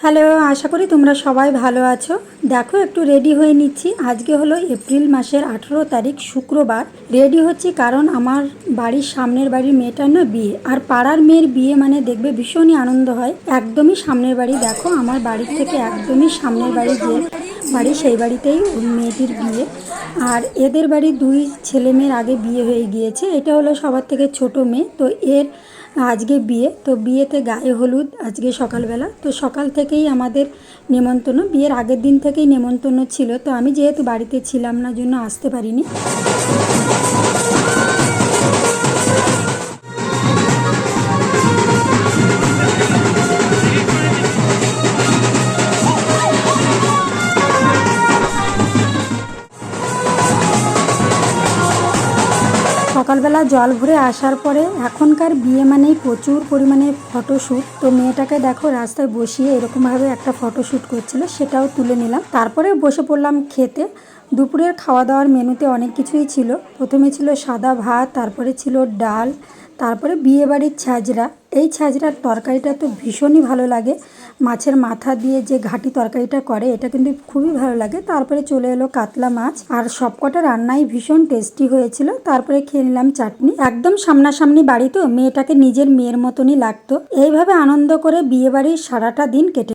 Hello, আশা করি তোমরা সবাই ভালো আছো। দেখো একটু রেডি হয়ে নিচ্ছি। আজকে হলো এপ্রিল মাসের 18 তারিখ শুক্রবার। রেডি হচ্ছি কারণ আমার বাড়ির সামনের বাড়ির মেয়েটার না বিয়ে, আর পাড়ার মেয়ের বিয়ে মানে দেখবে ভীষণই আনন্দ হয়। একদমই সামনের বাড়ি, দেখো আমার বাড়ির থেকে একদমই সামনের বাড়ি যে বাড়ি সেই বাড়িতেই ওই মেয়েটির বিয়ে। আর এদের বাড়ি দুই ছেলে মেয়ের আগে বিয়ে হয়ে গিয়েছে। এটা হলো সবার থেকে ছোট মেয়ে, তো এর আজকে বিয়ে। তো বিয়েতে গায়ে হলুদ আজকে সকালবেলা, তো সকাল থেকেই আমাদের নেমন্তন্ন, বিয়ের আগের দিন থেকেই নেমন্তন্ন ছিল। তো আমি যেহেতু বাড়িতে ছিলাম না জন্য আসতে পারিনি। সকালবেলা জল ভরে আসার পরে এখনকার বিয়ে মানেই প্রচুর পরিমাণে ফটোশ্যুট। তো মেয়েটাকে দেখো রাস্তায় বসিয়ে এরকমভাবে একটা ফটোশ্যুট করছিল, সেটাও তুলে নিলাম। তারপরে বসে পড়লাম খেতে। দুপুরের খাওয়া দাওয়ার মেনুতে অনেক কিছুই ছিল। প্রথমে ছিল সাদা ভাত, তারপরে ছিল ডাল, তারপরে বিয়েবাড়ির ছ্যাঁচড়া। এই ছ্যাঁচড়ার তরকারিটা তো ভীষণই ভালো লাগে। মাছের মাথা দিয়ে যে ঘাটি তরকারিটা করে এটা কিন্তু খুবই ভালো লাগে। তারপরে চলে এলো কাতলা মাছ, আর সবকটা রান্নাই ভীষণ টেস্টি হয়েছিল। তারপরে খেয়ে নিলাম চাটনি। একদম সামনাসামনি বাড়ি, তো মেয়েটাকে নিজের মেয়ের মতনই লাগতো। এইভাবে আনন্দ করে বিয়েবাড়ির সারাটা দিন কেটে